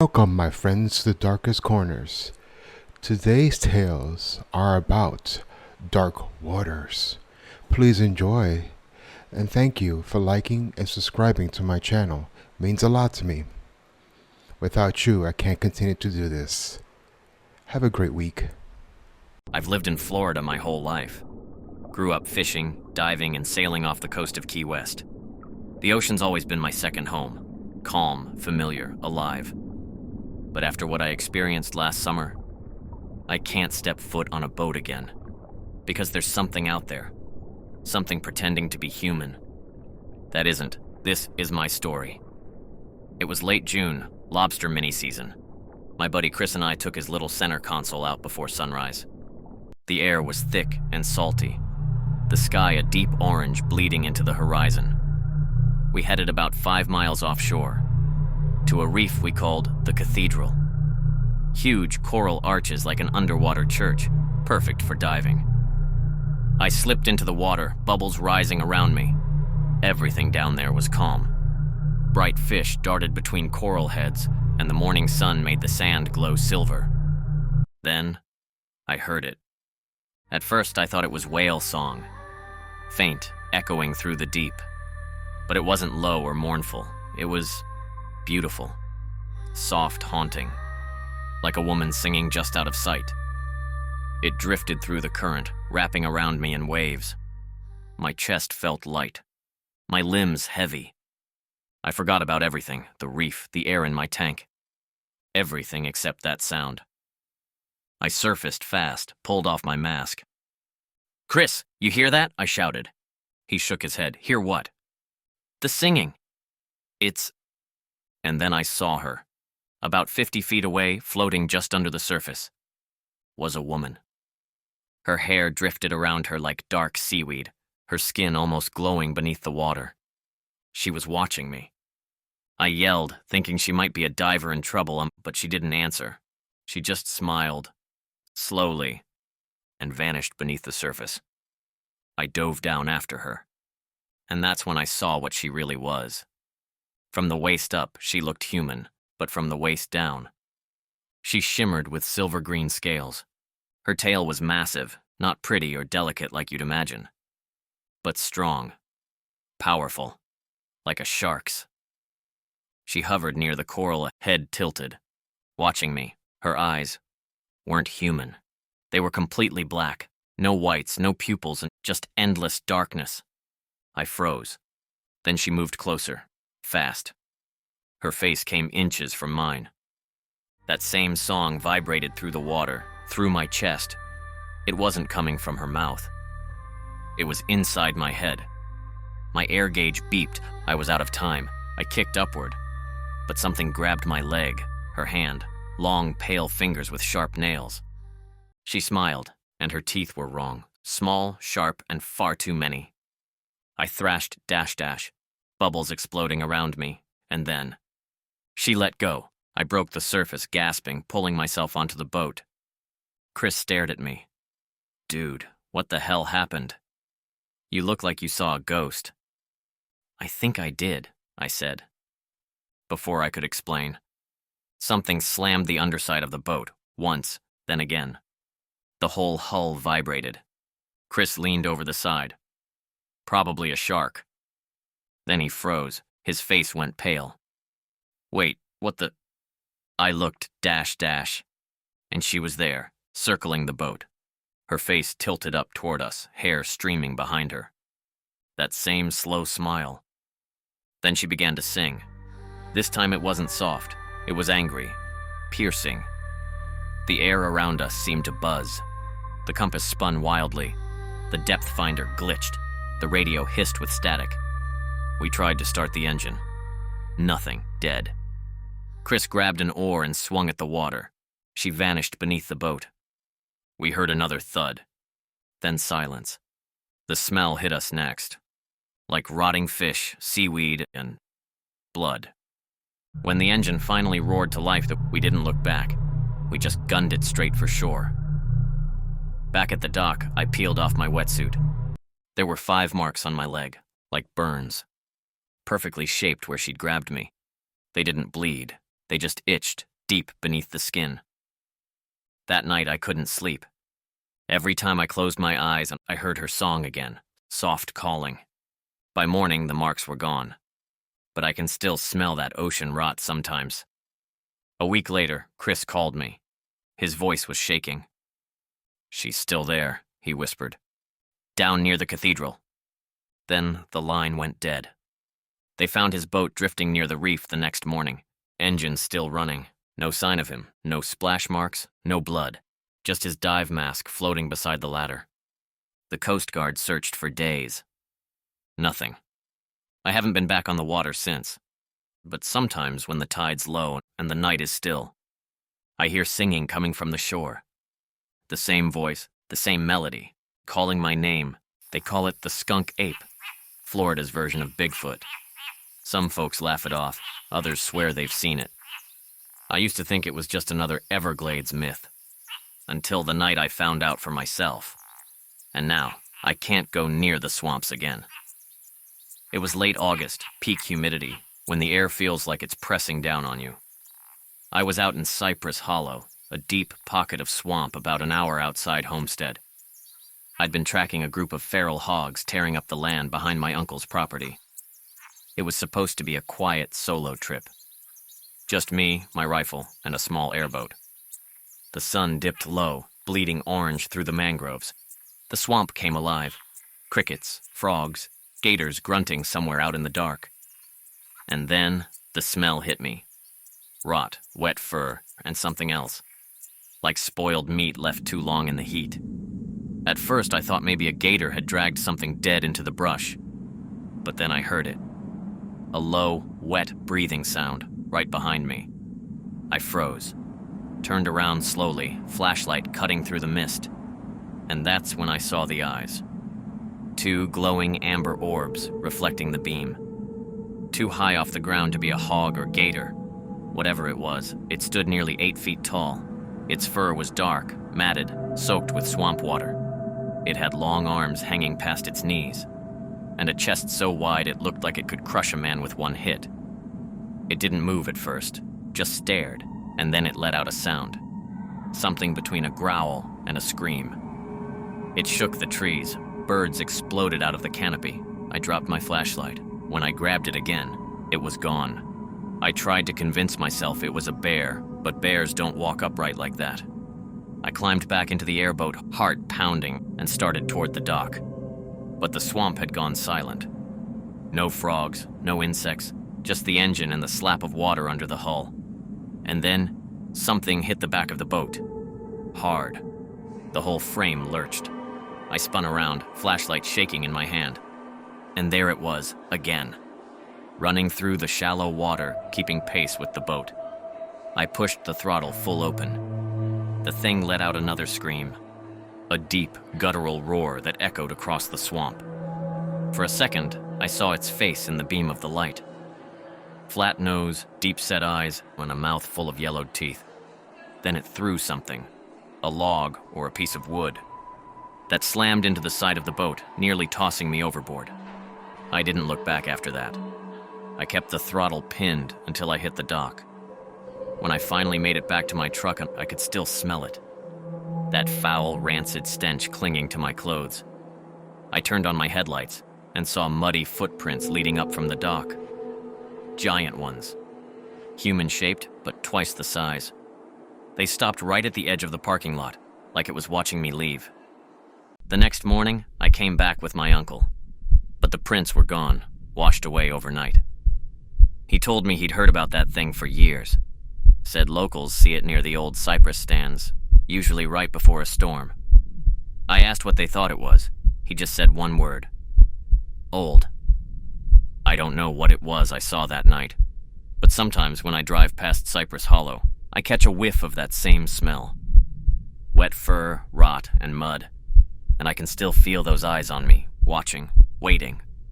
Welcome, my friends, to the darkest corners. Today's tales are about dark waters. Please enjoy, and thank you for liking and subscribing to my channel. It means a lot to me. Without you, I can't continue to do this. Have a great week. I've lived in Florida my whole life. Grew up fishing, diving, and sailing off the coast of Key West. The ocean's always been my second home. Calm, familiar, alive. But after what I experienced last summer, I can't step foot on a boat again. Because there's something out there. Something pretending to be human. That isn't. This is my story. It was late June, lobster mini-season. My buddy Chris and I took his little center console out before sunrise. The air was thick and salty. The sky a deep orange bleeding into the horizon. We headed about 5 miles offshore, to a reef we called the Cathedral. Huge coral arches like an underwater church, perfect for diving. I slipped into the water, bubbles rising around me. Everything down there was calm. Bright fish darted between coral heads, and the morning sun made the sand glow silver. Then, I heard it. At first, I thought it was whale song, faint, echoing through the deep. But it wasn't low or mournful. It was beautiful, soft, haunting, like a woman singing just out of sight. It drifted through the current, wrapping around me in waves. My chest felt light, my limbs heavy. I forgot about everything, the reef, the air in my tank. Everything except that sound. I surfaced fast, pulled off my mask. "Chris, you hear that?" I shouted. He shook his head. "Hear what?" "The singing." "It's..." And then I saw her. About 50 feet away, floating just under the surface, was a woman. Her hair drifted around her like dark seaweed, her skin almost glowing beneath the water. She was watching me. I yelled, thinking she might be a diver in trouble, but she didn't answer. She just smiled, slowly, and vanished beneath the surface. I dove down after her. And that's when I saw what she really was. From the waist up, she looked human, but from the waist down, she shimmered with silver-green scales. Her tail was massive, not pretty or delicate like you'd imagine, but strong, powerful, like a shark's. She hovered near the coral, head tilted, watching me. Her eyes weren't human. They were completely black, no whites, no pupils, and just endless darkness. I froze. Then she moved closer, fast. Her face came inches from mine. That same song vibrated through the water, through my chest. It wasn't coming from her mouth. It was inside my head. My air gauge beeped. I was out of time. I kicked upward. But something grabbed my leg, her hand, long, pale fingers with sharp nails. She smiled, and her teeth were wrong. Small, sharp, and far too many. I thrashed dash dash, bubbles exploding around me, and then she let go. I broke the surface, gasping, pulling myself onto the boat. Chris stared at me. "Dude, what the hell happened? You look like you saw a ghost." "I think I did," I said. Before I could explain, something slammed the underside of the boat, once, then again. The whole hull vibrated. Chris leaned over the side. Probably a shark. Then he froze. His face went pale. "Wait, what the..." I looked dash dash, and she was there, circling the boat. Her face tilted up toward us, hair streaming behind her. That same slow smile. Then she began to sing. This time it wasn't soft. It was angry, piercing. The air around us seemed to buzz. The compass spun wildly. The depth finder glitched. The radio hissed with static. We tried to start the engine. Nothing. Dead. Chris grabbed an oar and swung at the water. She vanished beneath the boat. We heard another thud. Then silence. The smell hit us next. Like rotting fish, seaweed, and blood. When the engine finally roared to life, we didn't look back. We just gunned it straight for shore. Back at the dock, I peeled off my wetsuit. There were 5 marks on my leg, like burns. Perfectly shaped where she'd grabbed me. They didn't bleed. They just itched, deep beneath the skin. That night I couldn't sleep. Every time I closed my eyes, I heard her song again, soft calling. By morning, the marks were gone, but I can still smell that ocean rot sometimes. A week later, Chris called me. His voice was shaking. "She's still there," he whispered. "Down near the cathedral." Then the line went dead. They found his boat drifting near the reef the next morning, engine still running. No sign of him, no splash marks, no blood, just his dive mask floating beside the ladder. The Coast Guard searched for days. Nothing. I haven't been back on the water since. But sometimes when the tide's low and the night is still, I hear singing coming from the shore. The same voice, the same melody, calling my name. They call it the skunk ape, Florida's version of Bigfoot. Some folks laugh it off, others swear they've seen it. I used to think it was just another Everglades myth, until the night I found out for myself. And now, I can't go near the swamps again. It was late August, peak humidity, when the air feels like it's pressing down on you. I was out in Cypress Hollow, a deep pocket of swamp about an hour outside Homestead. I'd been tracking a group of feral hogs tearing up the land behind my uncle's property. It was supposed to be a quiet solo trip. Just me, my rifle, and a small airboat. The sun dipped low, bleeding orange through the mangroves. The swamp came alive. Crickets, frogs, gators grunting somewhere out in the dark. And then the smell hit me. Rot, wet fur, and something else. Like spoiled meat left too long in the heat. At first I thought maybe a gator had dragged something dead into the brush. But then I heard it. A low, wet breathing sound right behind me. I froze. Turned around slowly, flashlight cutting through the mist. And that's when I saw the eyes. Two glowing amber orbs reflecting the beam. Too high off the ground to be a hog or gator. Whatever it was, it stood nearly 8 feet tall. Its fur was dark, matted, soaked with swamp water. It had long arms hanging past its knees, and a chest so wide it looked like it could crush a man with one hit. It didn't move at first, just stared, and then it let out a sound. Something between a growl and a scream. It shook the trees. Birds exploded out of the canopy. I dropped my flashlight. When I grabbed it again, it was gone. I tried to convince myself it was a bear, but bears don't walk upright like that. I climbed back into the airboat, heart pounding, and started toward the dock. But the swamp had gone silent. No frogs, no insects, just the engine and the slap of water under the hull. And then, something hit the back of the boat. Hard. The whole frame lurched. I spun around, flashlight shaking in my hand. And there it was, again. Running through the shallow water, keeping pace with the boat. I pushed the throttle full open. The thing let out another scream. A deep, guttural roar that echoed across the swamp. For a second, I saw its face in the beam of the light. Flat nose, deep-set eyes, and a mouth full of yellowed teeth. Then it threw something, a log or a piece of wood, that slammed into the side of the boat, nearly tossing me overboard. I didn't look back after that. I kept the throttle pinned until I hit the dock. When I finally made it back to my truck, I could still smell it. That foul, rancid stench clinging to my clothes. I turned on my headlights and saw muddy footprints leading up from the dock. Giant ones. Human-shaped, but twice the size. They stopped right at the edge of the parking lot, like it was watching me leave. The next morning, I came back with my uncle. But the prints were gone, washed away overnight. He told me he'd heard about that thing for years. Said locals see it near the old Cypress stands, usually right before a storm. I asked what they thought it was. He just said one word. Old. I don't know what it was I saw that night, but sometimes when I drive past Cypress Hollow, I catch a whiff of that same smell. Wet fur, rot, and mud. And I can still feel those eyes on me, watching, waiting.